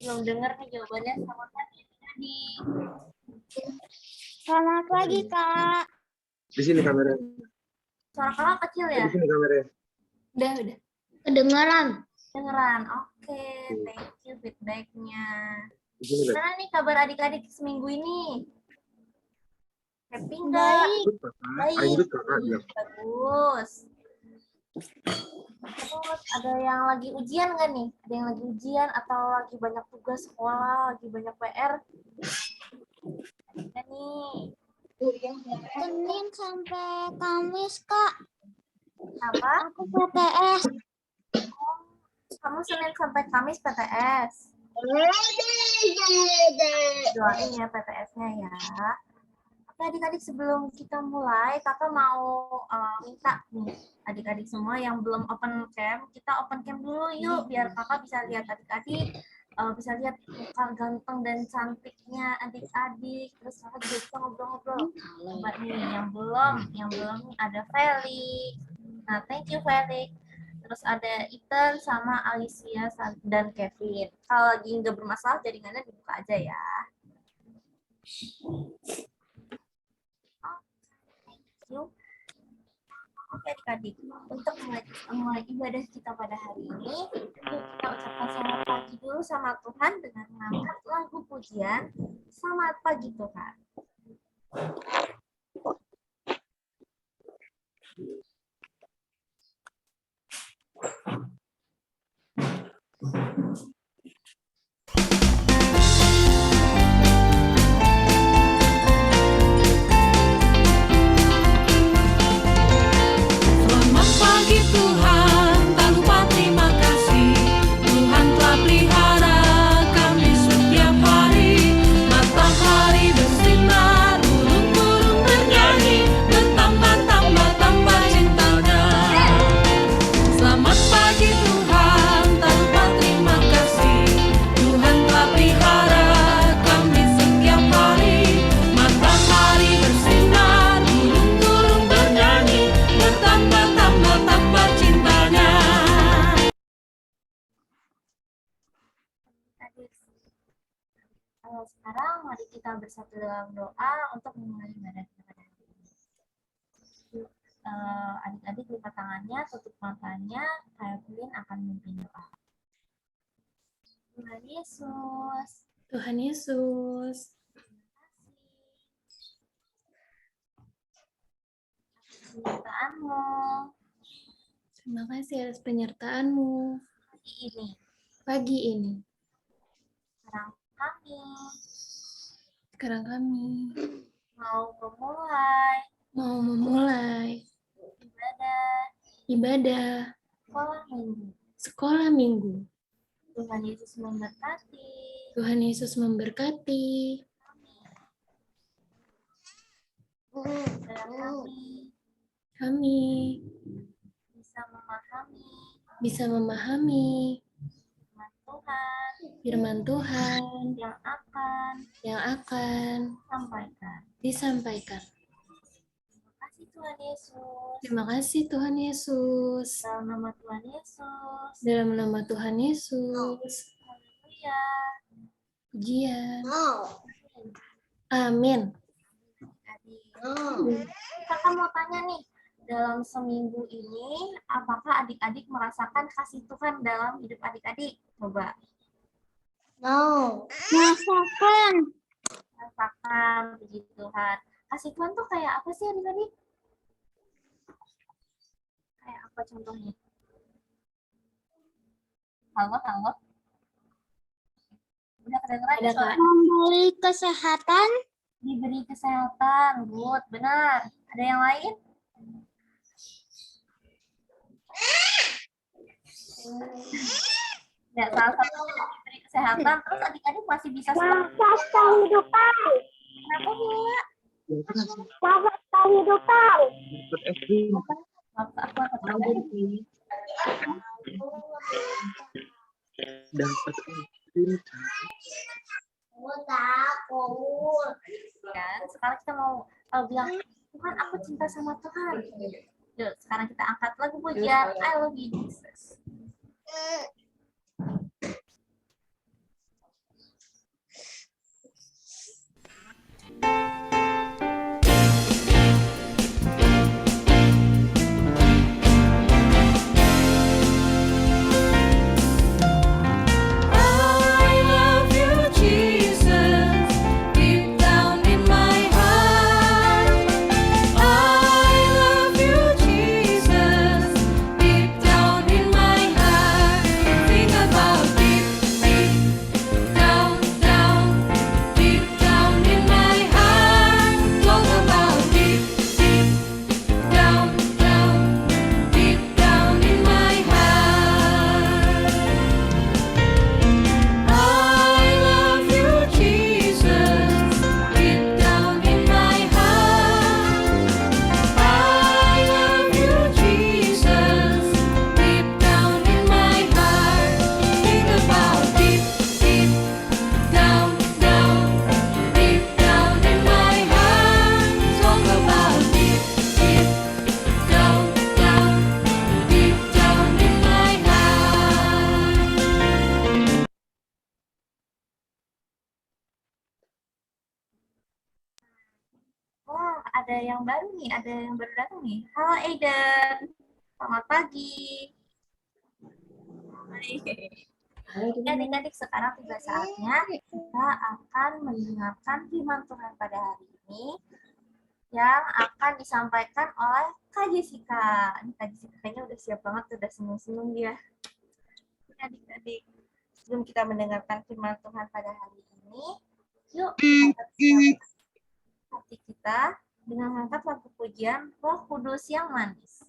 Belum dengar nih jawabannya. Selamat pagi adik-adik. Selamat pagi, Kak. Di sini kameranya. Suara kakak kecil ya? Di sini kameranya. Udah. Kedengaran. Dengeran. Oke, thank you feedback-nya. Di sini, Beb. Gimana nih kabar adik-adik seminggu ini? Happy nggak? Baik. Good, Kakak. Baik. I'm good, Kakak. Ya. Bagus. Terus ada yang lagi ujian nggak nih? Ada yang lagi ujian atau lagi banyak tugas sekolah, lagi banyak PR? Ada nih. Senin sampai Kamis, Kak. Apa? Aku PTS. Kamu Senin sampai Kamis PTS. Doain ya PTS-nya ya. Oke adik-adik, sebelum kita mulai, kakak mau minta nih adik-adik semua yang belum open cam, kita open cam dulu yuk biar kakak bisa lihat adik-adik, bisa lihat muka ganteng dan cantiknya adik-adik, terus kakak juga bisa ngobrol-ngobrol. Coba nih yang belum nih ada Felix. Nah, thank you Felix. Terus ada Ethan sama Alicia dan Kevin. Kalau lagi nggak bermasalah jaringannya dibuka aja ya. Oke adik-adik, untuk mulai ibadah kita pada hari ini, yuk kita ucapkan selamat pagi dulu sama Tuhan dengan mengangkat lagu pujian. Selamat pagi Tuhan. Selamat pagi Tuhan, tak lupa terima kasih. Tuhan telah pelihara kami setiap hari. Matahari bersinar, burung-burung bernyanyi, bertambah-tambah cintanya. Selamat pagi Tuhan, tak lupa terima kasih. Tuhan telah pelihara kami setiap hari. Matahari bersinar, burung-burung bernyanyi, bertambah cintanya. Adik, sekarang mari kita bersatu dalam doa untuk memulai ibadah kita pada hari ini. Yuk, adik-adik lipat tangannya, tutup matanya, Kevin akan memimpin doa. Tuhan Yesus, Tuhan Yesus, penyertaan-Mu terima kasih atas penyertaan-Mu pagi ini. pagi ini. Sekarang kami Sekarang kami mau memulai ibadah sekolah minggu. sekolah minggu. Tuhan Yesus memberkati. Tuhan Yesus memberkati. Biar Kami bisa memahami bisa memahami firman Tuhan firman Tuhan yang akan yang akan disampaikan. disampaikan. Terima kasih Tuhan Yesus. Terima kasih Tuhan Yesus. Dalam nama Tuhan Yesus. Dalam nama Tuhan Yesus. Haleluya. Pujian. Amin. Adik. Kakak mau tanya nih, dalam seminggu ini, apakah adik-adik merasakan kasih Tuhan dalam hidup adik-adik? Coba. Masakan. Rasakan, puji Tuhan. Kasih Tuhan tuh kayak apa sih adik-adik? Kayak apa contohnya? Halo? Udah kedengeran ya, Kak? Memberi kesehatan. Diberi kesehatan, good, benar. Ada yang lain? Ya, salah satunya diberi kesehatan, terus adik-adik masih bisa sekolah. Nafas kehidupan. Kenapa, Mbak? Nafas kehidupan. Dapat SD. Maaf, aku angkat lagi. Dapat SD. Kan? Sekarang kita mau bilang, Tuhan, aku cinta sama Tuhan. Yuk, sekarang kita angkat lagu pujian I Love You Jesus. ada yang baru nih, ada yang baru datang nih. Halo Aiden, selamat pagi. Oke, adik-adik, sekarang tiba saatnya kita akan mendengarkan firman Tuhan pada hari ini yang akan disampaikan oleh Kak Jessica. Ini Kak Jessica kayaknya udah siap banget, udah senyum-senyum dia. Adik-adik, sebelum kita mendengarkan firman Tuhan pada hari ini, yuk kita persiapkan hati kita dengan mengangkat lagu pujian Roh Kudus yang manis.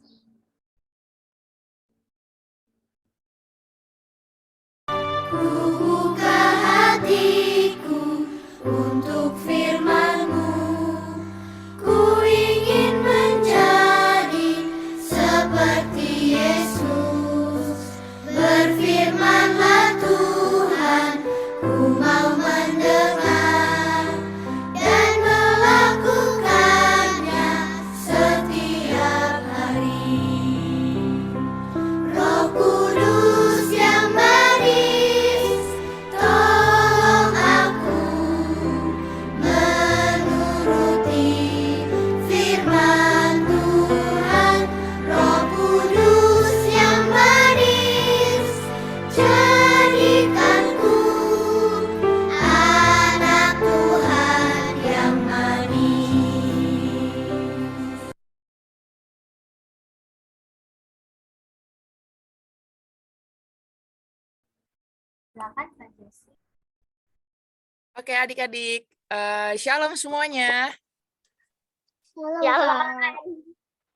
Buka hatiku untuk firman-Mu, ku ingin menjadi seperti Yesus. Berfirmanlah Tuhan, ku mau mendengar dan melakukannya setiap hari. Roh Kudus yang manis, tolong aku menuruti firman Tuhan. Roh Kudus yang manis, jadikanku anak Tuhan yang manis. Silakan Kak Jessica. Oke adik-adik, shalom semuanya.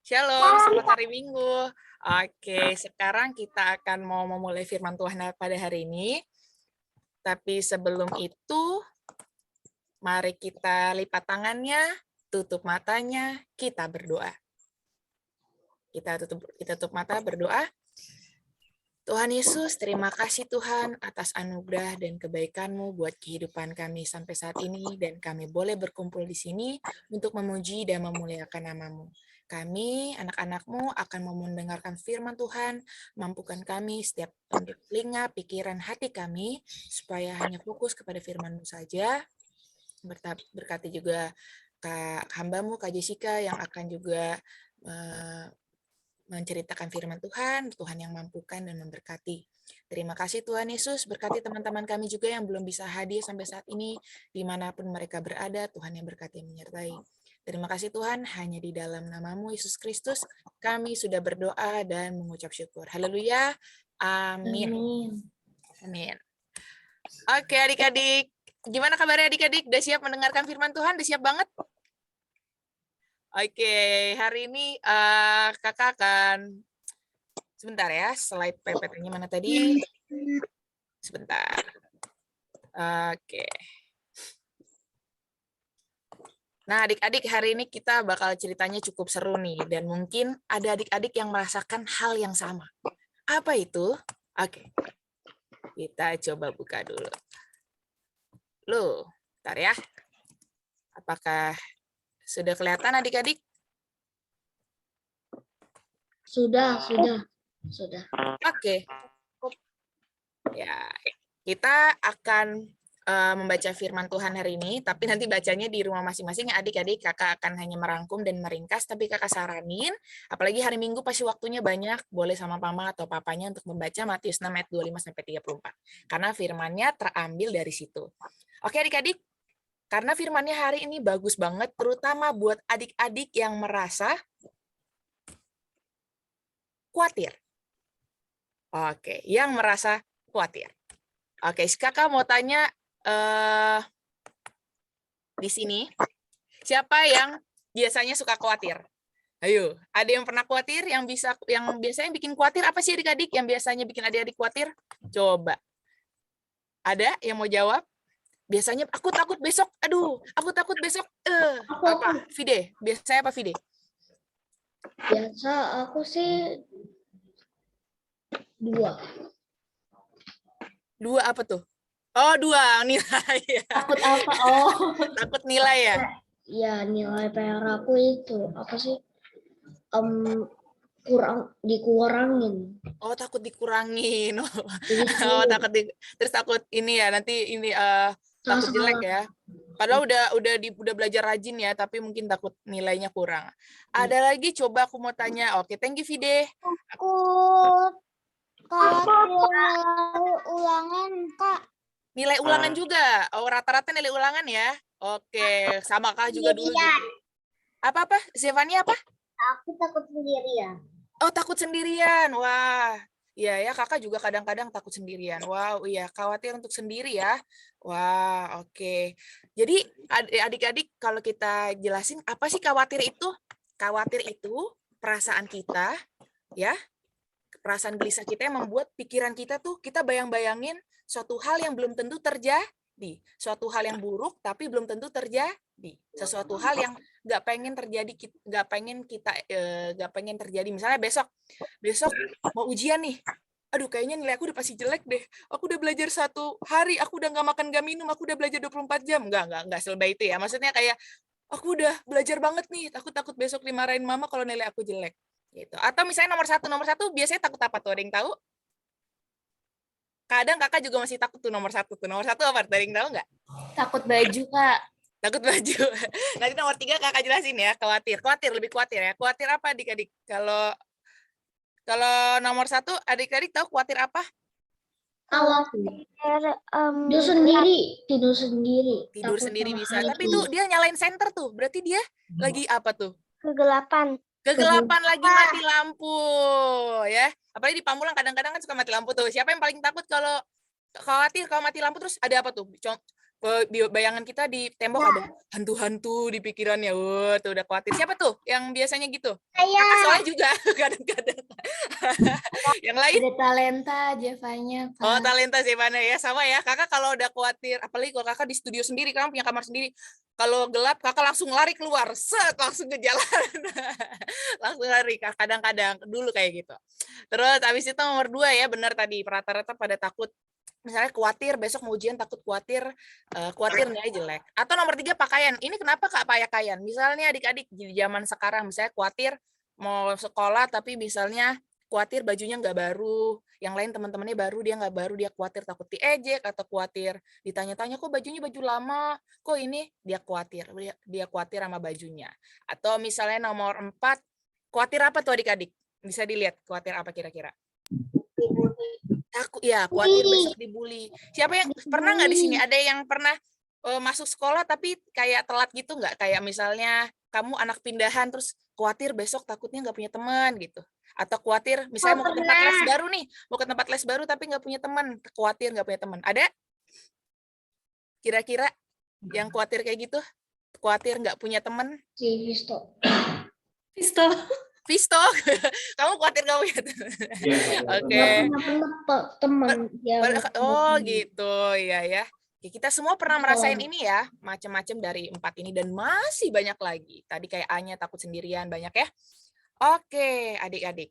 Shalom, selamat hari Minggu. Oke, sekarang kita akan mau memulai firman Tuhan pada hari ini. Tapi sebelum itu, mari kita lipat tangannya, tutup matanya, kita berdoa. Kita tutup mata, berdoa. Tuhan Yesus, terima kasih Tuhan atas anugerah dan kebaikan-Mu buat kehidupan kami sampai saat ini, dan kami boleh berkumpul di sini untuk memuji dan memuliakan nama-Mu. Kami, anak-anak-Mu, akan mau mendengarkan firman Tuhan, mampukan kami setiap untuk telinga, pikiran, hati kami, supaya hanya fokus kepada firman-Mu saja. Berkati juga hamba-Mu, Kak Jessica, yang akan juga menceritakan firman Tuhan, Tuhan yang mampukan dan memberkati. Terima kasih Tuhan Yesus, berkati teman-teman kami juga yang belum bisa hadir sampai saat ini, dimanapun mereka berada, Tuhan yang berkati menyertai. Terima kasih Tuhan, hanya di dalam nama-Mu Yesus Kristus, kami sudah berdoa dan mengucap syukur. Haleluya, amin. Amin. Oke adik-adik, gimana kabarnya adik-adik? Udah siap mendengarkan firman Tuhan? Udah siap banget? Oke, hari ini kakak akan sebentar ya, slide PPT-nya mana tadi? Sebentar. Oke. Nah, adik-adik, hari ini kita bakal ceritanya cukup seru nih, dan mungkin ada adik-adik yang merasakan hal yang sama. Apa itu? Oke. Kita coba buka dulu. Loh, bentar ya. Apakah sudah kelihatan adik-adik? Sudah. Oke. Ya, kita akan membaca firman Tuhan hari ini, tapi nanti bacanya di rumah masing-masing. Adik-adik, kakak akan hanya merangkum dan meringkas, tapi kakak saranin, apalagi hari Minggu pasti waktunya banyak, boleh sama mama atau papanya untuk membaca Matius 6 ayat 25-34. Karena firmannya terambil dari situ. Oke adik-adik, karena firmannya hari ini bagus banget, terutama buat adik-adik yang merasa khawatir. Oke, yang merasa khawatir. Oke, kakak mau tanya di sini, siapa yang biasanya suka khawatir? Ayo, ada yang pernah khawatir? Yang biasanya bikin khawatir apa sih adik-adik? Yang biasanya bikin adik-adik khawatir? Coba. Ada yang mau jawab? Biasanya aku takut besok. Aduh, aku takut besok. Apa? Fide. Biasanya apa Fide? Biasa aku sih 2. 2 apa tuh? Oh, 2 nilai. Takut apa? Oh. Takut nilai ya? Ya, nilai PR aku itu apa sih? Dikurangin. Oh, takut dikurangin. Gitu. Oh, terus takut ini ya, nanti ini takut jelek ya. Padahal udah belajar rajin ya, tapi mungkin takut nilainya kurang. Ada lagi, coba aku mau tanya. Oke, thank you Vide. Takut ulangan, Kak. Nilai ulangan juga. Oh, rata-rata nilai ulangan ya. Oke, sama Kak juga dulu. Apa? Zevania apa? Aku takut sendirian. Oh, takut sendirian. Wah. Iya ya, Kakak juga kadang-kadang takut sendirian. Wow, iya, khawatir untuk sendiri ya. Wah, oke. Jadi adik-adik kalau kita jelasin apa sih khawatir itu? Khawatir itu perasaan kita ya. Perasaan gelisah kita yang membuat pikiran kita tuh kita bayang-bayangin suatu hal yang belum tentu terjadi. Suatu hal yang buruk tapi belum tentu terjadi. Sesuatu hal yang nggak pengen terjadi. Misalnya besok mau ujian nih. Aduh, kayaknya nilai aku udah pasti jelek deh. Aku udah belajar 1 hari, aku udah nggak makan nggak minum, aku udah belajar 24 jam. Nggak selebay itu ya. Maksudnya kayak aku udah belajar banget nih, aku takut besok dimarahin mama kalau nilai aku jelek. Gitu. Atau misalnya nomor satu biasanya takut apa tuh? Ada yang tahu? Kadang kakak juga masih takut tuh nomor satu apa? Ada yang tahu nggak? Takut baju, Kak. Takut baju. Nanti nomor 3 kakak jelasin ya. Khawatir, lebih khawatir ya. Khawatir apa adik-adik? Kalau nomor 1 adik-adik tahu khawatir apa? Khawatir. Tidur sendiri. Tidur sendiri bisa. Tapi tuh dia nyalain senter tuh. Berarti dia lagi apa tuh? Kegelapan. Kegelapan lagi mati lampu ya. Apalagi di Pamulang kadang-kadang kan suka mati lampu tuh. Siapa yang paling takut kalau khawatir kalau mati lampu terus ada apa tuh? Bayangan kita di tembok ada hantu-hantu di pikirannya. Tuh udah khawatir. Siapa tuh yang biasanya gitu? Kakak soalnya juga kadang-kadang. Yang lain? Ada talenta Jevanya, Kak. Oh, talenta Zevana ya. Sama ya. Kakak kalau udah khawatir, apalagi kalau kakak di studio sendiri, kakak punya kamar sendiri. Kalau gelap, kakak langsung lari keluar. Langsung ke jalan. Langsung lari. Kadang-kadang. Dulu kayak gitu. Terus habis itu nomor 2 ya. Benar tadi. Rata-rata pada takut. Misalnya khawatir besok mau ujian, takut khawatir nilai jelek. Atau nomor 3 pakaian. Ini kenapa Kak pakaian? Misalnya adik-adik di zaman sekarang, misalnya khawatir mau sekolah tapi misalnya khawatir bajunya nggak baru, yang lain teman-temannya baru, dia nggak baru, dia khawatir takut diejek atau khawatir ditanya-tanya kok bajunya baju lama, kok ini, dia khawatir sama bajunya. Atau misalnya nomor 4, khawatir apa tuh adik-adik? Bisa dilihat khawatir apa kira-kira? Aku ya khawatir besok dibully. Siapa yang pernah nggak di sini ada yang pernah masuk sekolah tapi kayak telat gitu nggak? Kayak misalnya kamu anak pindahan terus khawatir besok takutnya nggak punya teman gitu. Atau khawatir misalnya mau ke tempat les baru nih, mau ke tempat les baru tapi nggak punya teman, khawatir nggak punya teman. Ada? Kira-kira yang khawatir kayak gitu? Khawatir nggak punya teman? Visto, kamu khawatir nggak punya teman? Oke. Teman. Oh gitu, ya. Kita semua pernah merasain ini ya, macam-macam dari 4 ini dan masih banyak lagi. Tadi kayak A-nya takut sendirian, banyak ya. Oke, adik-adik.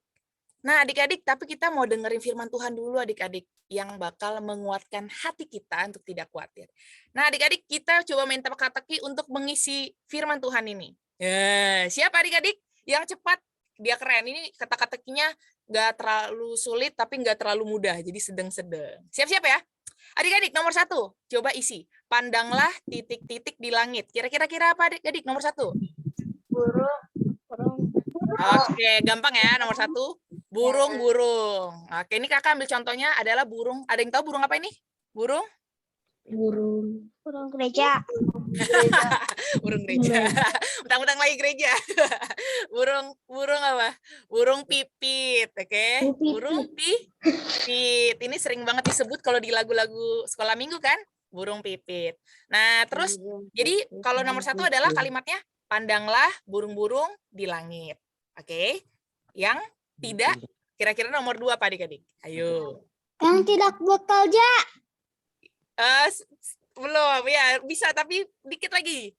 Nah, adik-adik, tapi kita mau dengerin firman Tuhan dulu, adik-adik, yang bakal menguatkan hati kita untuk tidak khawatir. Nah, adik-adik, kita coba main teka-teki untuk mengisi firman Tuhan ini. Siapa adik-adik? Yang cepat, dia keren. Ini kata-katakinya nggak terlalu sulit, tapi nggak terlalu mudah, jadi sedang-sedang. Siap-siap ya? Adik-adik, nomor 1, coba isi. Pandanglah titik-titik di langit. Kira-kira apa adik-adik? Nomor 1. Burung. Oke, gampang ya. Nomor 1, burung-burung. Oke, ini kakak ambil contohnya adalah burung. Ada yang tahu burung apa ini? Burung gereja. Burung gereja. Mentang-mentang lagi gereja. Burung apa? Burung pipit, oke? Burung pipit. Ini sering banget disebut kalau di lagu-lagu sekolah minggu kan? Burung pipit. Nah, terus jadi kalau nomor 1 adalah kalimatnya pandanglah burung-burung di langit. Oke? Yang tidak, kira-kira nomor 2 apa adik-adik? Ayo. Yang tidak bekerja. Belum, ya bisa tapi dikit lagi.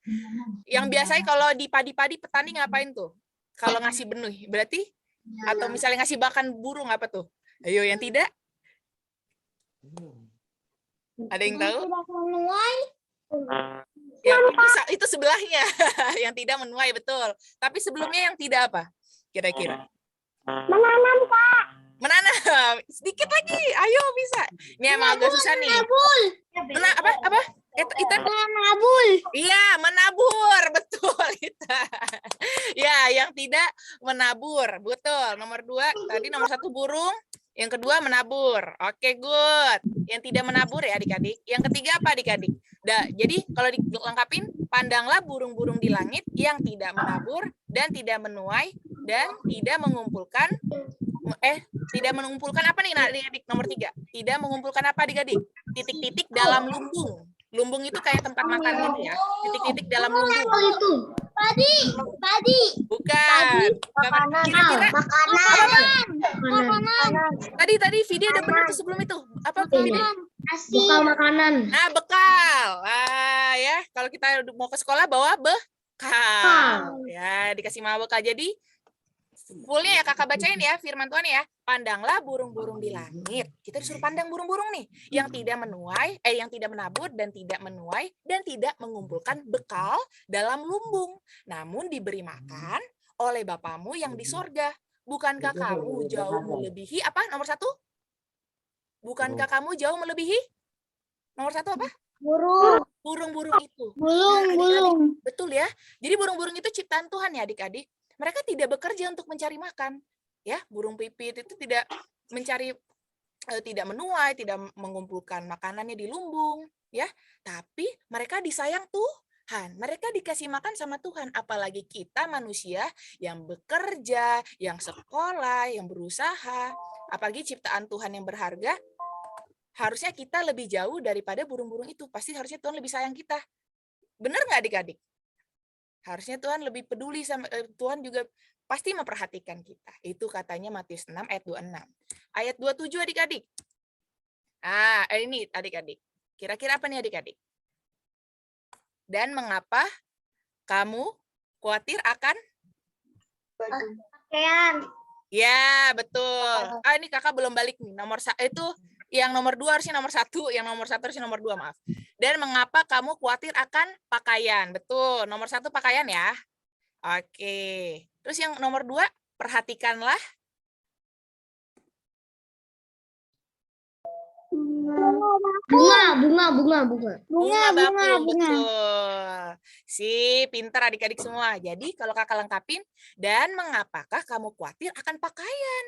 Yang biasanya kalau di padi-padi petani ngapain tuh? Kalau ngasih benih, berarti? Atau misalnya ngasih makan burung apa tuh? Ayo, yang tidak? Ada yang tahu? Tidak menuai. Ya, itu sebelahnya. Yang tidak menuai, betul. Tapi sebelumnya yang tidak apa? Kira-kira. Menanam, Kak. Menanam. Sedikit lagi. Ayo, bisa. Ini emang agak susah nih. Menabul. Apa? Itu Menabul. Iya, menabur, betul itu. Ya, yang tidak menabur, betul. Nomor 2, tadi nomor 1 burung, yang kedua menabur. Oke, good. Yang tidak menabur ya adik-adik. Yang ketiga apa adik-adik? Jadi kalau dilengkapin, pandanglah burung-burung di langit yang tidak menabur dan tidak menuai dan tidak mengumpulkan apa nih adik-adik? Nomor 3. Tidak mengumpulkan apa adik-adik? Titik-titik dalam lumbung. Lumbung itu kayak tempat makan gitu ya. Titik-titik dalam lumbung. itu. Padi. Bukan. Kira-kira Makanan. tadi video udah benar tuh sebelum itu. Apa video? Bekal makanan. Nah, bekal. Ya, kalau kita mau ke sekolah bawa bekal. Ya, dikasih mawa bekal. Jadi fullnya ya kakak bacain ya firman Tuhan ya. Pandanglah burung-burung di langit. Kita disuruh pandang burung-burung nih yang tidak menuai, yang tidak menabur dan tidak menuai dan tidak mengumpulkan bekal dalam lumbung. Namun diberi makan oleh Bapamu yang di sorga. Bukankah kamu jauh melebihi apa? Nomor 1? Bukankah kamu jauh melebihi? Nomor 1 apa? Burung. Burung-burung itu. Burung. Betul ya. Jadi burung-burung itu ciptaan Tuhan ya adik-adik. Mereka tidak bekerja untuk mencari makan. Ya, burung pipit itu tidak mencari, tidak menuai, tidak mengumpulkan makanannya di lumbung. Ya, tapi mereka disayang Tuhan. Mereka dikasih makan sama Tuhan. Apalagi kita manusia yang bekerja, yang sekolah, yang berusaha. Apalagi ciptaan Tuhan yang berharga. Harusnya kita lebih jauh daripada burung-burung itu. Pasti harusnya Tuhan lebih sayang kita. Benar nggak adik-adik? Harusnya Tuhan lebih peduli sama Tuhan juga pasti memperhatikan kita. Itu katanya Matius 6 ayat 26. Ayat 27 adik-adik. Ini adik-adik. Kira-kira apa nih adik-adik? Dan mengapa kamu khawatir akan Pakaian. Ya, betul. Ini kakak belum balik nih. Itu yang nomor 2 harusnya nomor 1, yang nomor 1 harusnya nomor 2, maaf. Dan mengapa kamu khawatir akan pakaian? Betul, nomor 1 pakaian ya. Oke. Terus yang nomor 2, perhatikanlah. Bunga. Bunga bakung, betul. Pintar adik-adik semua. Jadi kalau kakak lengkapin, dan mengapakah kamu khawatir akan pakaian?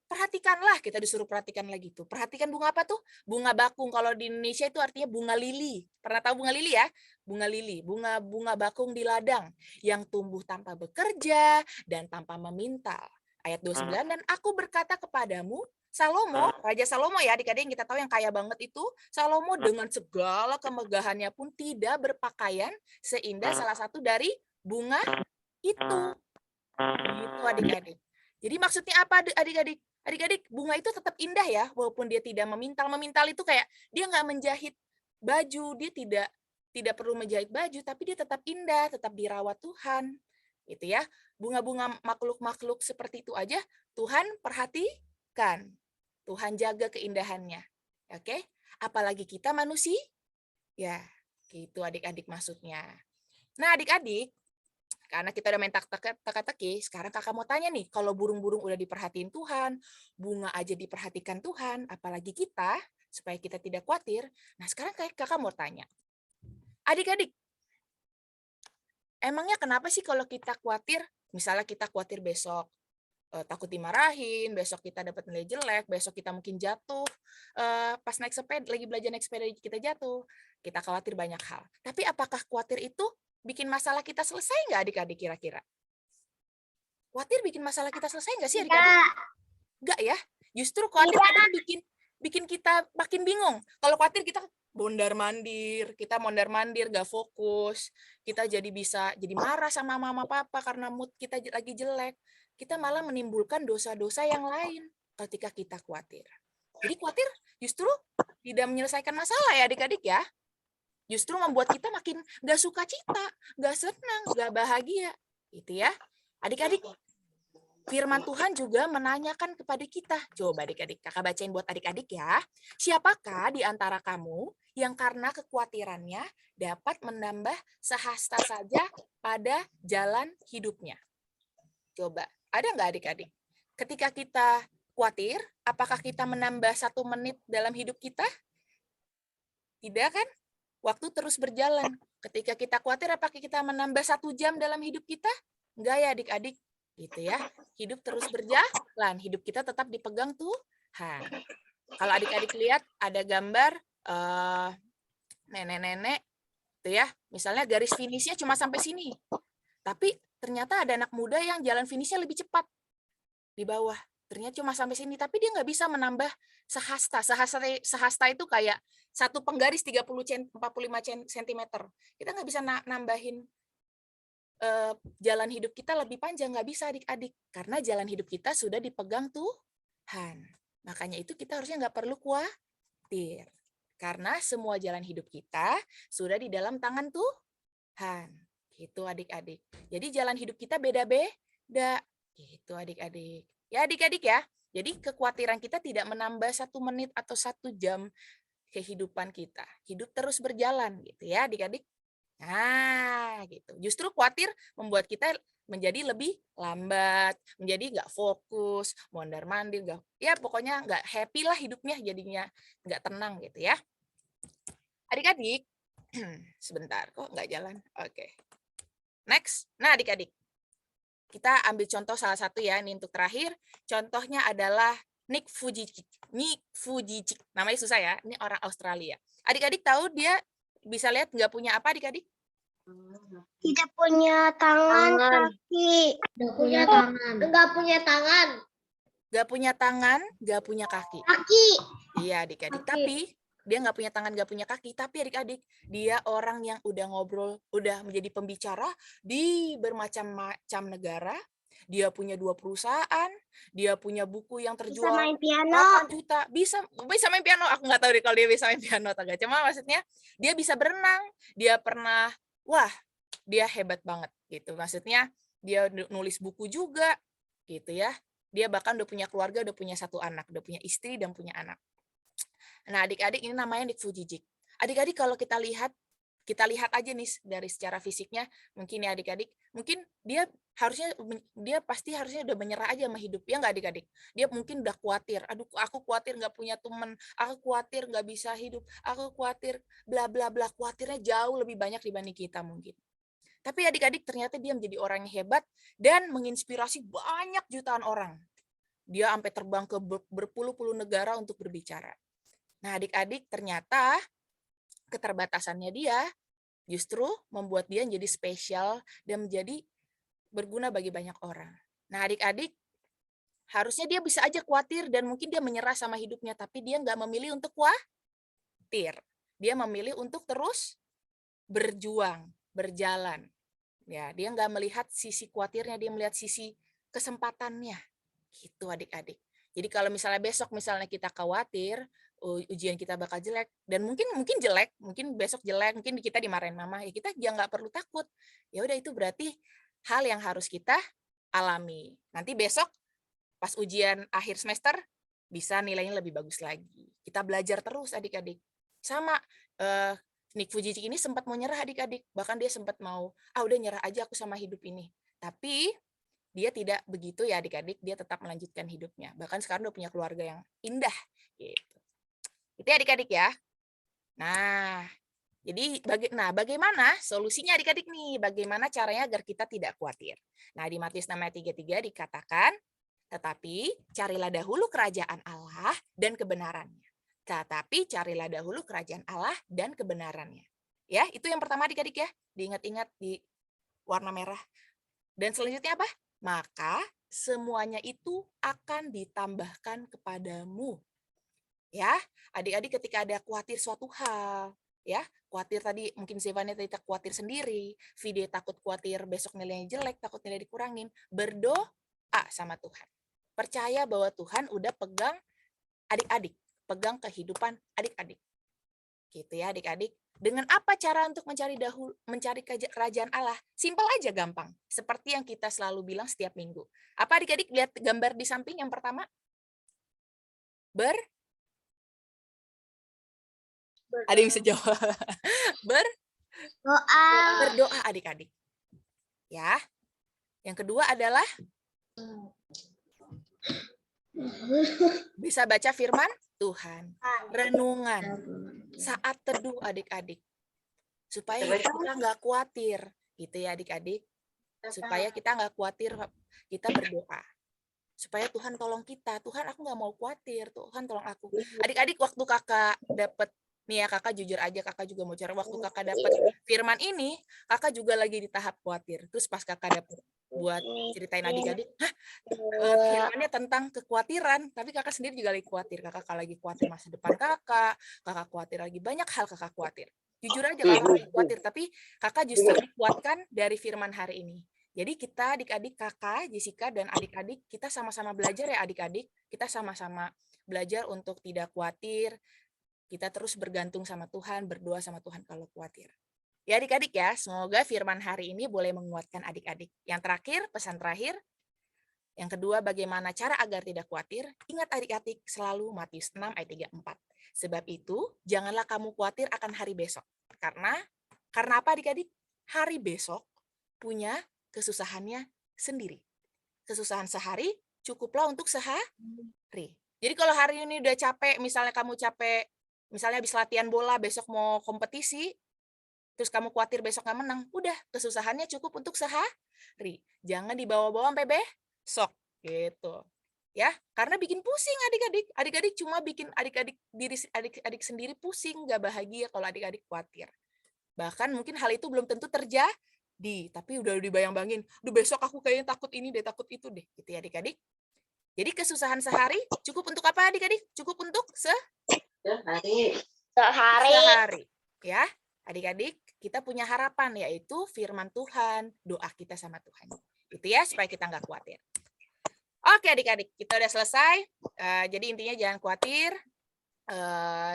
Perhatikanlah, kita disuruh perhatikan lagi tuh. Perhatikan bunga apa tuh? Bunga bakung. Kalau di Indonesia itu artinya bunga lili. Pernah tahu bunga lili ya? Bunga lili, bunga bakung di ladang yang tumbuh tanpa bekerja dan tanpa memintal. Ayat 29, dan aku berkata kepadamu, Salomo, Raja Salomo ya, adik-adik yang kita tahu yang kaya banget itu, Salomo dengan segala kemegahannya pun tidak berpakaian seindah salah satu dari bunga itu. Gitu adik-adik. Jadi maksudnya apa adik-adik? Adik-adik, bunga itu tetap indah ya, walaupun dia tidak memintal. Memintal itu kayak dia nggak menjahit baju, dia tidak perlu menjahit baju, tapi dia tetap indah, tetap dirawat Tuhan. Gitu ya. Bunga-bunga makhluk-makhluk seperti itu aja Tuhan perhatikan. Tuhan jaga keindahannya. Oke? Apalagi kita manusia. Ya, gitu adik-adik maksudnya. Nah, adik-adik, karena kita udah main teka-teki, sekarang kakak mau tanya nih, kalau burung-burung udah diperhatiin Tuhan, bunga aja diperhatikan Tuhan, apalagi kita, supaya kita tidak khawatir. Nah, sekarang kakak mau tanya. Adik-adik, emangnya kenapa sih kalau kita khawatir, misalnya kita khawatir besok takut dimarahin, besok kita dapat nilai jelek, besok kita mungkin jatuh, pas naik sepeda, lagi belajar naik sepeda kita jatuh, kita khawatir banyak hal. Tapi apakah khawatir itu bikin masalah kita selesai nggak adik-adik kira-kira? Khawatir bikin masalah kita selesai nggak sih adik-adik? Nggak ya. Justru khawatir kadang bikin kita makin bingung. Kalau khawatir kita mondar-mandir, nggak fokus, kita jadi marah sama mama papa karena mood kita lagi jelek. Kita malah menimbulkan dosa-dosa yang lain ketika kita khawatir. Jadi khawatir justru tidak menyelesaikan masalah ya adik-adik ya. Justru membuat kita makin gak suka cita, gak senang, gak bahagia. Gitu ya. Adik-adik, firman Tuhan juga menanyakan kepada kita. Coba adik-adik, kakak bacain buat adik-adik ya. Siapakah di antara kamu yang karena kekhawatirannya dapat menambah sehasta saja pada jalan hidupnya? Coba, ada nggak adik-adik? Ketika kita khawatir, apakah kita menambah 1 menit dalam hidup kita? Tidak kan? waktu terus berjalan. Ketika kita khawatir, apakah kita menambah 1 jam dalam hidup kita? Enggak ya adik-adik. Gitu ya. Hidup terus berjalan. Hidup kita tetap dipegang Tuhan. Kalau adik-adik lihat ada gambar nenek-nenek, tuh ya. Misalnya garis finishnya cuma sampai sini. Tapi ternyata ada anak muda yang jalan finishnya lebih cepat di bawah. Ternyata cuma sampai sini, tapi dia nggak bisa menambah sehasta. Sehasta itu kayak satu penggaris 45 cm. Kita nggak bisa nambahin jalan hidup kita lebih panjang, nggak bisa adik-adik. Karena jalan hidup kita sudah dipegang Tuhan. Makanya itu kita harusnya nggak perlu khawatir. Karena semua jalan hidup kita sudah di dalam tangan Tuhan. Gitu adik-adik. Jadi jalan hidup kita beda-beda. Gitu adik-adik. Ya adik-adik ya. Jadi kekhawatiran kita tidak menambah 1 menit atau 1 jam kehidupan kita. Hidup terus berjalan gitu ya adik-adik. Nah gitu. Justru khawatir membuat kita menjadi lebih lambat, menjadi nggak fokus, mondar-mandir, ya pokoknya nggak happy lah hidupnya, jadinya nggak tenang gitu ya. Adik-adik, sebentar kok nggak jalan. Oke. Next. Nah adik-adik, kita ambil contoh salah satu ya, ini untuk terakhir. Contohnya adalah Nick Vujicic. Namanya susah ya, ini orang Australia. Adik-adik tahu dia bisa lihat nggak punya apa adik-adik? Tidak punya tangan, kaki. Nggak punya tangan. Enggak punya tangan. Nggak punya tangan, nggak punya kaki. Kaki. Iya adik-adik, Kaki. tapi dia nggak punya tangan, nggak punya kaki. Tapi adik-adik, dia orang yang udah ngobrol, udah menjadi pembicara di bermacam-macam negara. Dia punya 2 perusahaan, dia punya buku yang Bisa terjual main piano. 8 juta. Bisa main piano. Aku nggak tahu deh kalau dia bisa main piano atau enggak. Cuma maksudnya dia bisa berenang. Dia pernah, wah, dia hebat banget gitu. Maksudnya dia nulis buku juga gitu ya. Dia bahkan udah punya keluarga, udah punya 1 anak, udah punya istri dan punya anak. Nah, adik-adik ini namanya Nick Vujicic. Adik-adik kalau kita lihat aja nih dari secara fisiknya, mungkin ya adik-adik, mungkin dia pasti harusnya udah menyerah aja sama hidup, ya nggak adik-adik? Dia mungkin udah khawatir, aduh aku khawatir nggak punya teman, aku khawatir nggak bisa hidup, aku khawatir bla bla bla, khawatirnya jauh lebih banyak dibanding kita mungkin. Tapi adik-adik ternyata dia menjadi orang yang hebat dan menginspirasi banyak jutaan orang. Dia sampai terbang ke berpuluh-puluh negara untuk berbicara. Nah adik-adik ternyata keterbatasannya dia justru membuat dia menjadi spesial dan menjadi berguna bagi banyak orang. Nah adik-adik, harusnya dia bisa aja khawatir dan mungkin dia menyerah sama hidupnya, tapi dia nggak memilih untuk khawatir. Dia memilih untuk terus berjuang, berjalan. Ya, dia nggak melihat sisi khawatirnya, dia melihat sisi kesempatannya. Gitu adik-adik. Jadi kalau misalnya besok misalnya kita khawatir, ujian kita bakal jelek, dan mungkin jelek, mungkin besok jelek, mungkin kita dimarahin mama, ya kita jangan nggak perlu takut. Ya udah itu berarti hal yang harus kita alami. Nanti besok pas ujian akhir semester bisa nilainya lebih bagus lagi. Kita belajar terus adik-adik. Sama Nick Vujicic ini sempat mau nyerah adik-adik, bahkan dia sempat mau, udah nyerah aja aku sama hidup ini. Tapi dia tidak begitu ya adik-adik, dia tetap melanjutkan hidupnya. Bahkan sekarang udah punya keluarga yang indah. Gitu. Itu ya adik-adik ya. Nah, jadi bagaimana solusinya adik-adik nih? Bagaimana caranya agar kita tidak khawatir? Nah, di Matius 6 ayat 33 dikatakan, tetapi carilah dahulu kerajaan Allah dan kebenarannya. Tetapi carilah dahulu kerajaan Allah dan kebenarannya. Ya, itu yang pertama adik-adik ya. Diingat-ingat di warna merah. Dan selanjutnya apa? Maka semuanya itu akan ditambahkan kepadamu. Ya, adik-adik ketika ada khawatir suatu hal, ya, khawatir tadi mungkin Zevania tadi khawatir sendiri, Vide takut khawatir besok nilainya jelek, takut nilai dikurangin, berdoa sama Tuhan. Percaya bahwa Tuhan udah pegang adik-adik, pegang kehidupan adik-adik. Gitu ya adik-adik. Dengan apa cara untuk mencari kerajaan Allah? Simpel aja, gampang. Seperti yang kita selalu bilang setiap minggu. Apa adik-adik lihat gambar di samping yang pertama? Ada yang bisa jawab. Berdoa adik-adik. Ya. Yang kedua adalah bisa baca firman Tuhan. Renungan. Saat teduh adik-adik. supaya kita nggak khawatir, gitu ya adik-adik. Supaya kita nggak khawatir, kita berdoa. Supaya Tuhan tolong kita. Tuhan, aku nggak mau khawatir. Tuhan tolong aku. Adik-adik, waktu kakak dapet, nih ya kakak jujur aja, kakak juga mau cerita. Waktu kakak dapet firman ini, kakak juga lagi di tahap khawatir. Terus pas kakak dapet buat ceritain adik-adik, firmannya tentang kekhawatiran, tapi kakak sendiri juga lagi khawatir. Kakak lagi khawatir masa depan kakak khawatir lagi banyak hal kakak khawatir. Jujur aja kakak lagi khawatir, tapi kakak justru dikuatkan dari firman hari ini. Jadi kita adik-adik, kakak, Jessica, dan adik-adik, kita sama-sama belajar ya adik-adik. Kita sama-sama belajar untuk tidak khawatir. Kita terus bergantung sama Tuhan, berdoa sama Tuhan kalau khawatir. Ya adik-adik ya, semoga firman hari ini boleh menguatkan adik-adik. Yang terakhir, pesan terakhir. Yang kedua, bagaimana cara agar tidak khawatir? Ingat adik-adik selalu Matius 6 ayat 34. Sebab itu, janganlah kamu khawatir akan hari besok. Karena apa adik-adik? Hari besok punya kesusahannya sendiri. Kesusahan sehari cukuplah untuk sehari. Jadi kalau hari ini udah capek, misalnya kamu capek, misalnya habis latihan bola, besok mau kompetisi, terus kamu khawatir besok nggak menang, udah kesusahannya cukup untuk sehari. Jangan dibawa-bawa sampai besok, gitu. Ya, karena bikin pusing adik-adik. Adik-adik cuma bikin adik-adik sendiri pusing, nggak bahagia kalau adik-adik khawatir. Bahkan mungkin hal itu belum tentu terjadi, tapi udah dibayang-bayangin, besok aku kayaknya takut ini deh, takut itu deh, gitu ya adik-adik. Jadi kesusahan sehari cukup untuk apa adik-adik? Cukup untuk sehari. Ya, adik-adik, kita punya harapan, yaitu firman Tuhan, doa kita sama Tuhan. Itu ya, supaya kita nggak khawatir. Oke adik-adik, kita udah selesai. Jadi intinya jangan khawatir.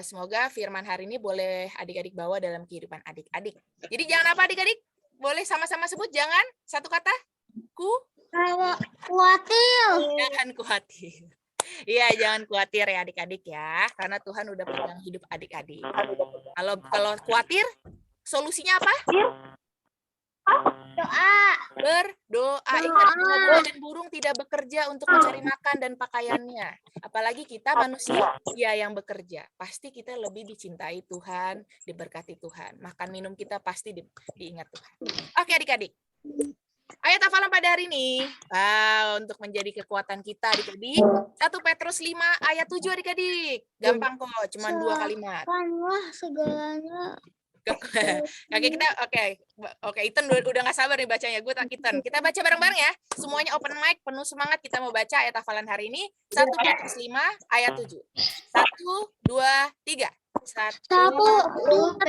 Semoga firman hari ini boleh adik-adik bawa dalam kehidupan adik-adik. Jadi jangan apa adik-adik? Boleh sama-sama sebut, jangan satu kata? Khawatir. Jangan khawatir. Iya, jangan khawatir ya adik-adik ya, karena Tuhan udah pegang hidup adik-adik. Kalau khawatir, solusinya apa? Doa. Berdoa. Ingat, bunga dan burung tidak bekerja untuk mencari makan dan pakaiannya. Apalagi kita manusia yang bekerja. Pasti kita lebih dicintai Tuhan, diberkati Tuhan. Makan minum kita pasti diingat Tuhan. Oke adik-adik. Ayat hafalan pada hari ini, untuk menjadi kekuatan kita adik-adik, 1 Petrus 5 ayat 7 adik-adik. Gampang kok, cuma 2 kalimat. Wah, segalanya. Oke, Ethan udah nggak sabar nih bacanya. Gue tak Ethan. Kita baca bareng-bareng ya. Semuanya open mic, penuh semangat. Kita mau baca ayat hafalan hari ini. 1 Petrus 5 ayat 7. 1, 2, 3. 1 Petrus 5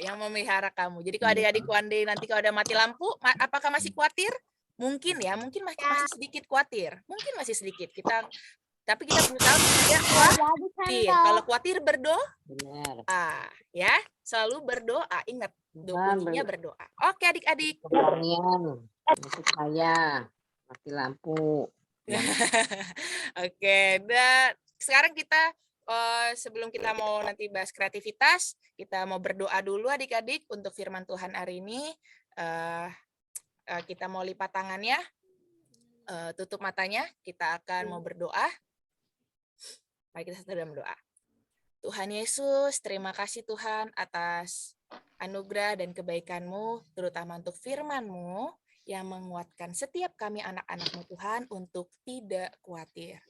yang memelihara kamu. Jadi kalau adik-adik one day nanti kalau ada mati lampu, apakah masih khawatir? Mungkin ya, mungkin masih sedikit khawatir. Mungkin masih sedikit. Tapi kita berusaha tidak khawatir. Kalau khawatir berdoa, ya, selalu berdoa. Ingat, kuncinya berdoa. Oke adik-adik. Pertanian, maksud saya mati lampu. Oke, dan sekarang kita sebelum kita mau nanti bahas kreativitas, kita mau berdoa dulu adik-adik untuk firman Tuhan hari ini. Kita mau lipat tangannya, tutup matanya, kita akan mau berdoa. Mari kita sedang berdoa. Tuhan Yesus, terima kasih Tuhan atas anugerah dan kebaikan-Mu, terutama untuk firman-Mu yang menguatkan setiap kami anak-anak-Mu Tuhan untuk tidak khawatir.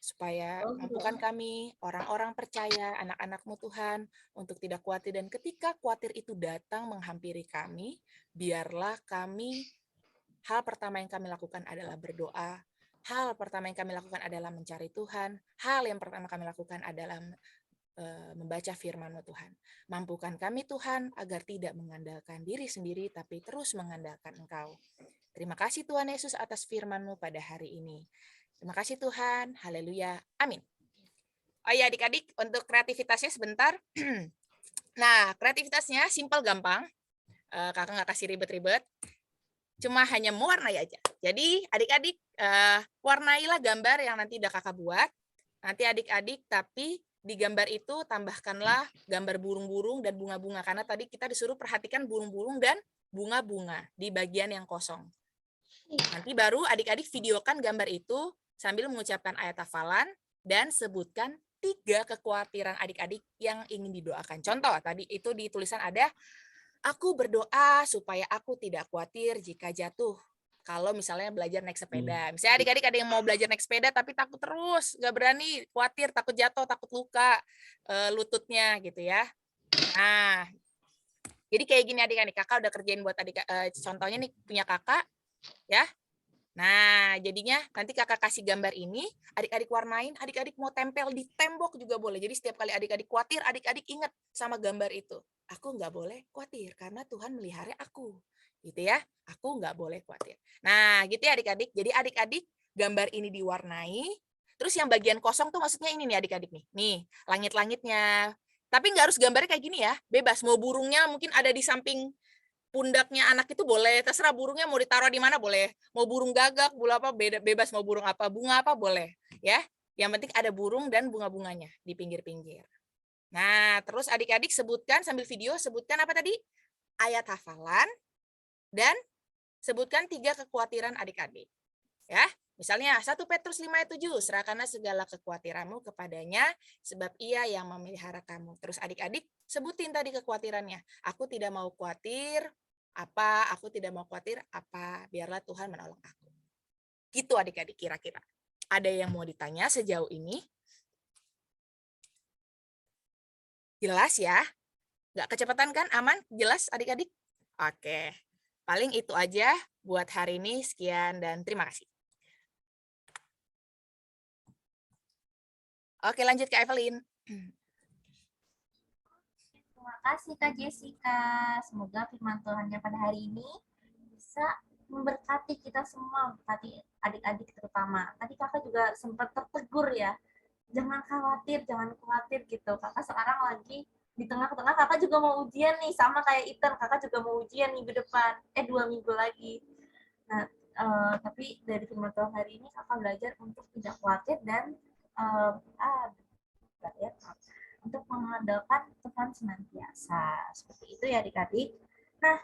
Supaya mampukan kami, orang-orang percaya, anak-anak-Mu Tuhan, untuk tidak khawatir. Dan ketika khawatir itu datang menghampiri kami, biarlah kami, hal pertama yang kami lakukan adalah berdoa. Hal pertama yang kami lakukan adalah mencari Tuhan. Hal yang pertama kami lakukan adalah membaca firman-Mu Tuhan. Mampukan kami Tuhan agar tidak mengandalkan diri sendiri, tapi terus mengandalkan Engkau. Terima kasih Tuhan Yesus atas firman-Mu pada hari ini. Terima kasih Tuhan. Haleluya. Amin. Oh ya adik-adik, untuk kreativitasnya sebentar. Nah, kreativitasnya simpel gampang. Kakak nggak kasih ribet-ribet. Cuma hanya mewarnai aja. Jadi adik-adik, warnailah gambar yang nanti udah kakak buat. Nanti adik-adik tapi di gambar itu tambahkanlah gambar burung-burung dan bunga-bunga, karena tadi kita disuruh perhatikan burung-burung dan bunga-bunga di bagian yang kosong. Nanti baru adik-adik videokan gambar itu sambil mengucapkan ayat hafalan dan sebutkan 3 kekhawatiran adik-adik yang ingin didoakan. Contoh, tadi itu di tulisan ada, aku berdoa supaya aku tidak khawatir jika jatuh. Kalau misalnya belajar naik sepeda. Misalnya adik-adik ada yang mau belajar naik sepeda tapi takut terus, nggak berani, khawatir, takut jatuh, takut luka lututnya gitu ya. Nah, jadi kayak gini adik-adik, kakak udah kerjain buat adik, contohnya nih punya kakak, ya. Nah, jadinya nanti kakak kasih gambar ini, adik-adik warnain, adik-adik mau tempel di tembok juga boleh. Jadi setiap kali adik-adik khawatir, adik-adik ingat sama gambar itu. Aku nggak boleh khawatir karena Tuhan melihara aku. Gitu ya, aku nggak boleh khawatir. Nah, gitu ya adik-adik. Jadi adik-adik gambar ini diwarnai, terus yang bagian kosong tuh maksudnya ini nih adik-adik nih. Nih, langit-langitnya. Tapi nggak harus gambarnya kayak gini ya, bebas. Mau burungnya mungkin ada di samping pundaknya anak itu boleh, terserah burungnya mau ditaruh di mana boleh. Mau burung gagak, burung apa, bebas mau burung apa, bunga apa boleh. Ya, yang penting ada burung dan bunga-bunganya di pinggir-pinggir. Nah, terus adik-adik sebutkan sambil video, sebutkan apa tadi? Ayat hafalan. Dan sebutkan 3 kekhawatiran adik-adik. Ya, misalnya 1 Petrus 5 ayat 7, serahkanlah segala kekhawatiranmu kepadanya, sebab ia yang memelihara kamu. Terus adik-adik sebutin tadi kekhawatirannya. Aku tidak mau khawatir apa, aku tidak mau khawatir apa, biarlah Tuhan menolong aku. Gitu adik-adik kira-kira. Ada yang mau ditanya sejauh ini? Jelas ya? Nggak kecepatan kan? Aman? Jelas adik-adik? Oke. Paling itu aja buat hari ini. Sekian dan terima kasih. Oke, lanjut ke Evelyn. Terima kasih Kak Jessica. Semoga firman Tuhannya pada hari ini bisa memberkati kita semua, memberkati adik-adik terutama. Tadi kakak juga sempat tertegur ya. Jangan khawatir gitu. Kakak sekarang lagi di tengah-tengah, kakak juga mau ujian nih, sama kayak Ethan, kakak juga mau ujian minggu depan, 2 minggu lagi. Nah, tapi dari firman Tuhan hari ini kakak belajar untuk tidak khawatir dan untuk mengandalkan Tuhan senantiasa. Seperti itu ya adik-adik. Nah,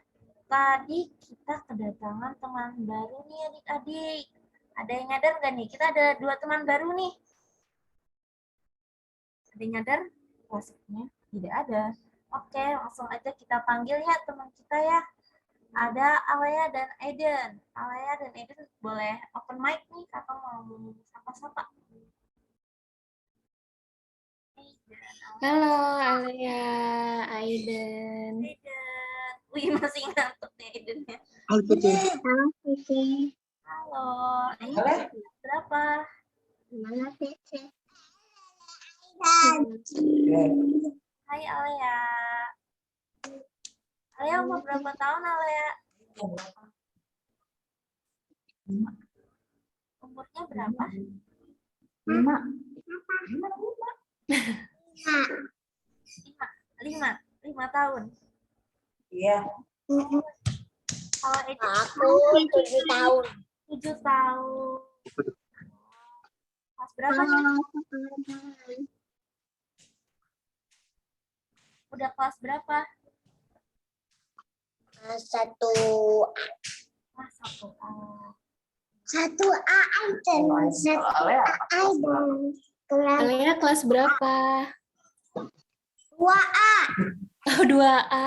tadi kita kedatangan teman baru nih adik-adik. Ada yang nyadar nggak nih? Kita ada 2 teman baru nih. Ada yang nyadar? Maksudnya tidak ada. Oke, langsung aja kita panggil ya teman kita ya. Ada Alea dan Aiden. Alea dan Aiden boleh open mic nih, kakak mau sapa-sapa. Halo, Alia, Aiden. Aiden. Wih, masih ngantuk nih Aidennya. Halo, Pece. Halo, Aiden berapa? Hai Alea. Alea umur berapa tahun Alea? Umurnya berapa? 5 tahun. Iya. Kalau Aiden Aku 7 tahun. 7 tahun. Kelas berapa nih? Udah kelas berapa? Satu Kelas 1A. 1A Aiden. 1A Aiden. Kelas Alia kelas berapa? 2A. Oh, 2A.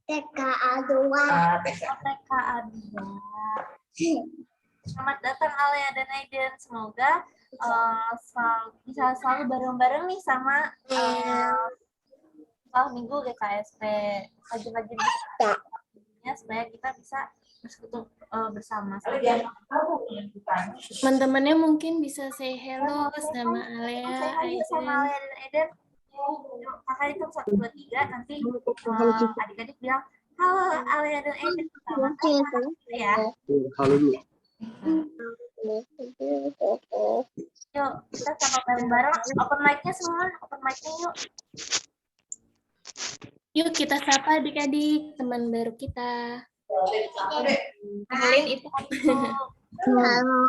TKA 2. TKA 2. Selamat datang Alea dan Aiden. Semoga bisa selalu bareng-bareng nih sama setelah minggu GKSP. Rajin-rajin ya, supaya kita bisa bersekutu bersama. Teman-temannya mungkin bisa say hello sama Alia, Hai sama Aiden. Alea dan Aiden. Kakak itu 1, 2, 3, nanti adik-adik bilang, halo Alea dan Aiden. Ya. Halo dulu. Yuk, kita sama bareng-bareng. Open mic-nya semua, open mic-nya yuk. Yuk kita sapa adik-adik, teman baru kita. Evelyn itu. Halo.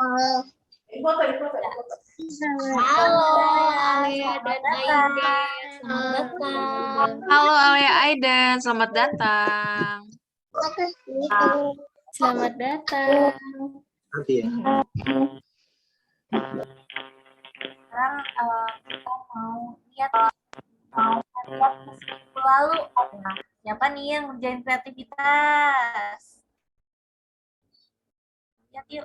Halo, Alea dan datang. Aiden. Selamat datang. Halo Alea Aiden, selamat datang. Selamat datang. Nanti ya. Sekarang kita mau lihat minggu lalu. Nah, siapa nih yang ngerjain kreativitas? Lihat yuk.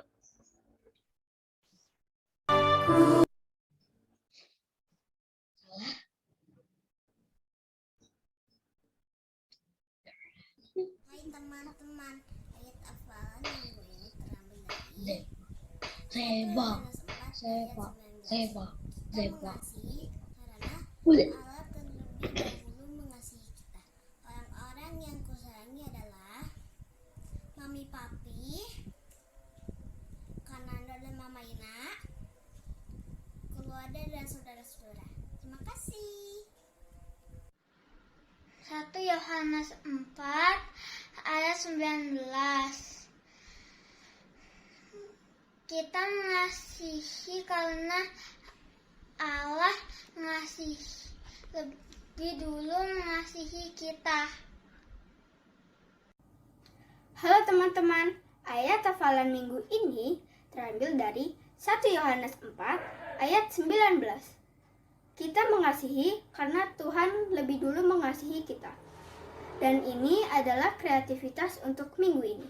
Hai teman-teman, ayat hafalan minggu ini terambil dari Sebab, Yohanes 4 sebab, ayat 19. sebab, Kita sebab. mengasihi karena Boleh. Allah terlebih dahulu mengasihi kita. Orang-orang yang kusayangi adalah Mami Papi, Kananda dan Mama Ina, keluarga dan saudara-saudara. Terima kasih. 1 Yohanes 4 ayat 19. Kita mengasihi karena Allah lebih dulu mengasihi kita. Halo teman-teman, ayat hafalan minggu ini terambil dari 1 Yohanes 4 ayat 19. Kita mengasihi karena Tuhan lebih dulu mengasihi kita. Dan ini adalah kreativitas untuk minggu ini.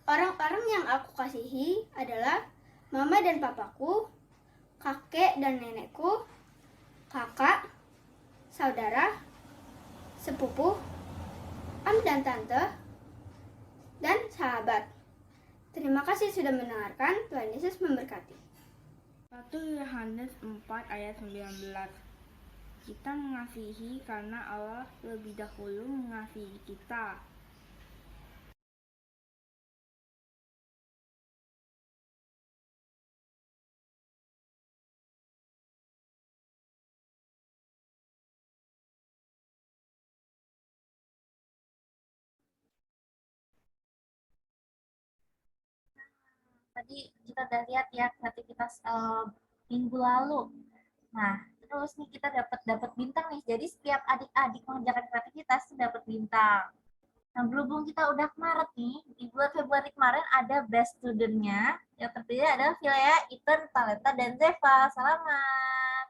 Orang-orang yang aku kasihi adalah mama dan papaku, kakek dan nenekku, kakak, saudara, sepupu, om dan tante, dan sahabat. Terima kasih sudah mendengarkan. Tuhan Yesus memberkati. 1 Yohanes 4 ayat 19. Kita mengasihi karena Allah lebih dahulu mengasihi kita. Tadi kita udah lihat ya kreativitas minggu lalu. Nah, terus nih kita dapat bintang nih. Jadi setiap adik-adik mengerjakan kreativitas itu dapat bintang. Nah, berhubung kita udah Maret nih, di bulan Februari kemarin ada best student-nya. Yang terpilih adalah Vilea, Ethan, Talenta, dan Zeva. Selamat.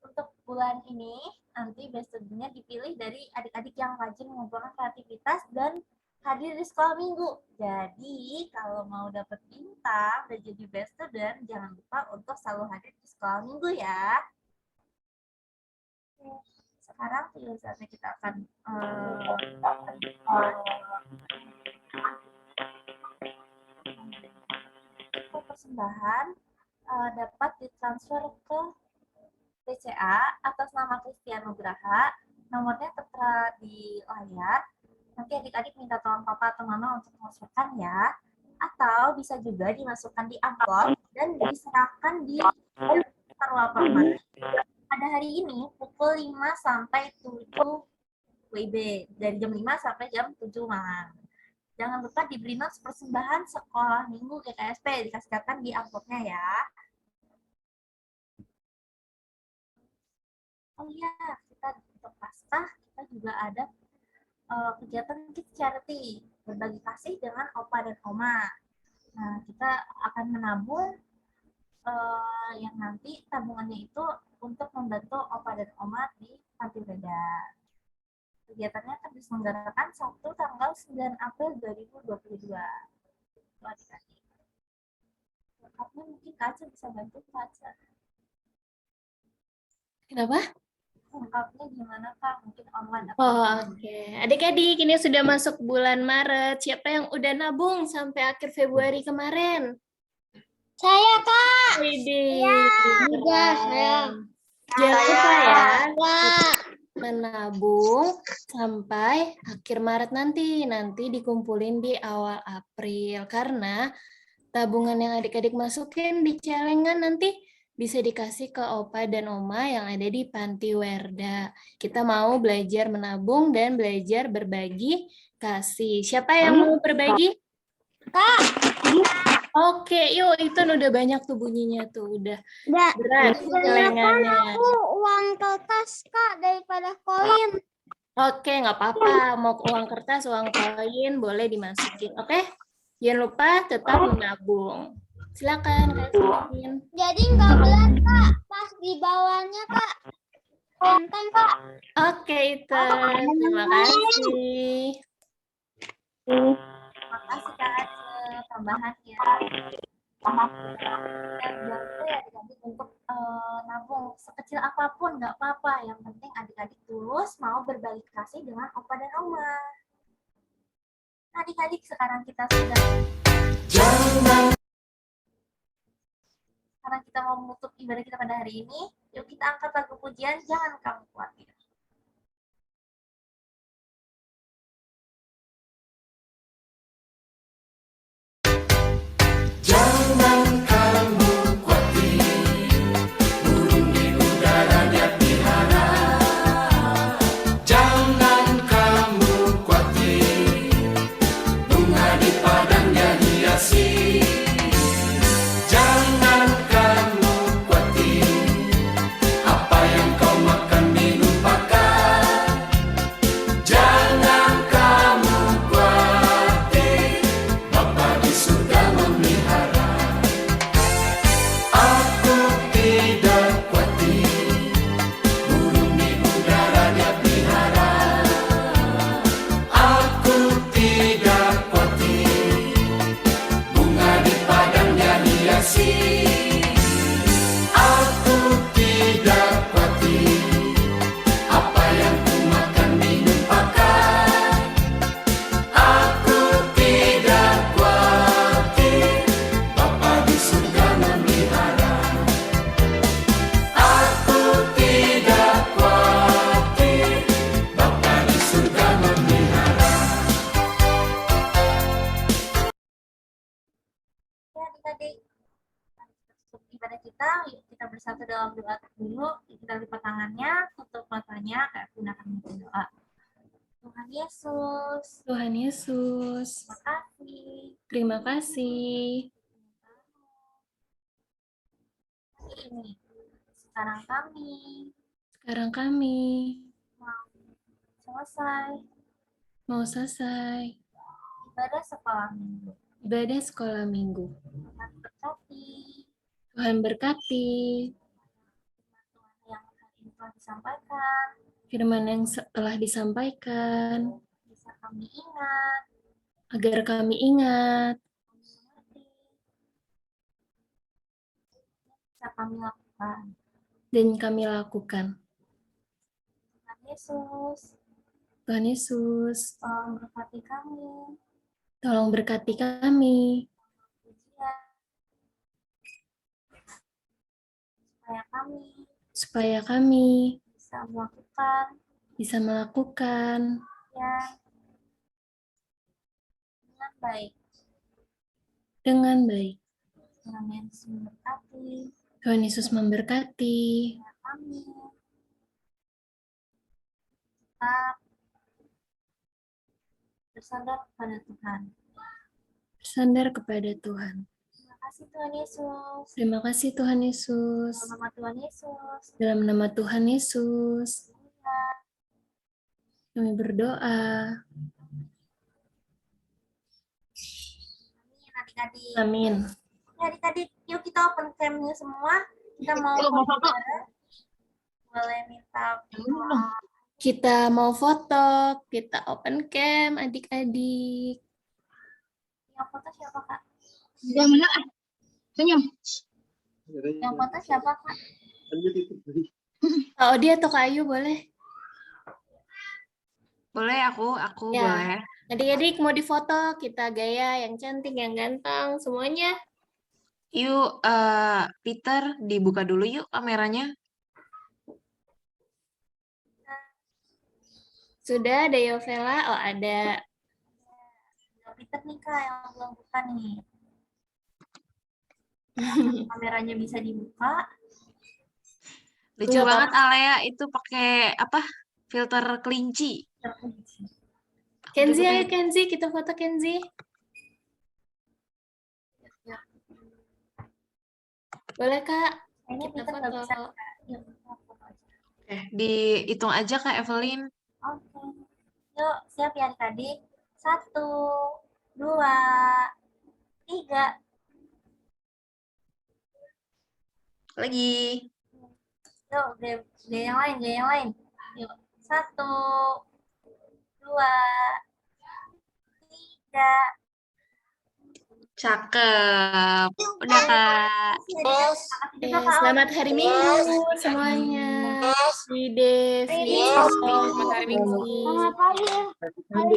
Untuk bulan ini, nanti best student-nya dipilih dari adik-adik yang rajin mengumpulkan kreativitas dan hadir di sekolah minggu. Jadi, kalau mau dapat bintang dan jadi best student, jangan lupa untuk selalu hadir di sekolah minggu ya. Sekarang saatnya kita akan persembahan dapat ditransfer ke BCA atas nama Kristian Nugraha. Nomornya tertera di layar. Nanti adik-adik minta tolong papa atau mama untuk memasukkan ya. Atau bisa juga dimasukkan di amplop dan diserahkan di lapangan. Pada hari ini pukul 5 sampai 7 WIB. Dari jam 5 sampai jam 7 malam. Jangan lupa diberi notes persembahan sekolah minggu GKSP. Dikasihkan di amplopnya ya. Oh iya, kita untuk Paskah kita juga ada kegiatan Kids Charity, berbagi kasih dengan opa dan oma. Nah, kita akan menabung yang nanti tabungannya itu untuk membantu opa dan oma di panti Beda. Kegiatannya akan diselenggarakan Sabtu tanggal 9 April 2022. Adik-adik. Lengkapnya mungkin Kaca bisa bantu Kaca. Kenapa? Lengkapnya gimana Kak? Mungkin online atau Oke. Adik-adik, ini sudah masuk bulan Maret. Siapa yang udah nabung sampai akhir Februari kemarin? Saya Kak. Widih. Juga saya. Jangan lupa ya, Kak. menabung sampai akhir Maret nanti. Nanti dikumpulin di awal April. Karena tabungan yang adik-adik masukin di celengan nanti bisa dikasih ke opa dan oma yang ada di Panti Werda. Kita mau belajar menabung dan belajar berbagi kasih. Siapa yang mau berbagi? Kak. Oke, yuk itu udah banyak tuh bunyinya tuh, udah Nggak, berat celengannya. aku uang kertas Kak daripada koin. Oke, nggak apa-apa. Mau uang kertas, uang koin, boleh dimasukin. Oke? Jangan lupa tetap menabung. Silakan, Kak Yasmin. Jadi nggak berat Kak, pas di bawahnya Kak. Enteng Kak. Oke, itu. Terima kasih. Makasih Kak Aceh tambahannya. Dan jangan lupa ya adik-adik untuk nabung sekecil apapun nggak apa-apa. Yang penting adik-adik tulus mau berbagi kasih dengan opa dan oma. Adik-adik sekarang kita sudah karena kita mau menutup ibadah kita pada hari ini, yuk kita angkat lagu pujian Jangan Kamu Khawatir. Adik-adik, tutup ibadah kita, yuk kita bersatu dalam doa dulu. Kita lipat tangannya, tutup matanya, kayak gunakan berdoa. Tuhan Yesus, Tuhan Yesus, terima kasih. terima kasih. Ini sekarang Kami mau selesai mau selesai ibadah sekolah minggu. ibadah sekolah minggu. Tuhan berkati Tuhan berkati Tuhan yang hari ini telah disampaikan, firman yang telah disampaikan, bisa kami ingat, agar kami ingat, mengerti, bisa kami lakukan. dan kami lakukan. Tuhan Yesus, Tuhan Yesus, tolong berkati kami, tolong berkati kami, pujian, supaya kami supaya kami bisa melakukan bisa melakukan yang dengan baik. dengan baik. Tuhan Yesus memberkati Tuhan Yesus memberkati. kami. Tetap bersandar kepada Tuhan. Bersandar kepada Tuhan. Terima kasih Tuhan Yesus. Terima kasih Tuhan Yesus. Dalam nama Tuhan Yesus. Dalam nama Tuhan Yesus, kami berdoa. Amin adik-adik. Amin. Ya, adik-adik, yuk kita open cam-nya semua. Kita mau foto. Boleh minta Kita mau foto, kita open cam adik-adik. yang foto siapa Kak? Senyum. Yang foto siapa Kak? Oh, dia atau Kak Ayu boleh? Boleh aku Ya. boleh. Adik-adik mau difoto, kita gaya yang cantik, yang ganteng, semuanya. Yuk, Peter dibuka dulu yuk kameranya. Sudah ada Yovela? Oh, ada. Peter nih Kak yang belum buka nih. Kameranya bisa dibuka. Lucu Nggak banget Alea itu pakai apa? Filter kelinci. Kenzi, ayo Kenzi, kita foto Kenzi. Boleh, Kak? Kayaknya Kita Peter nggak bisa. foto. Yuk, kita foto aja. Dihitung aja Kak Evelyn. Oke. Yuk, siap ya adik-adik. 1, 2, 3. Lagi. Yuk, gaya yang lain, gaya yang lain. Yuk, 1, 2, 3. Cakep. Udah Kak. Makasih juga Kak Selamat Audrey. hari Minggu semuanya. Devi, Selamat hari Minggu. Selamat pagi.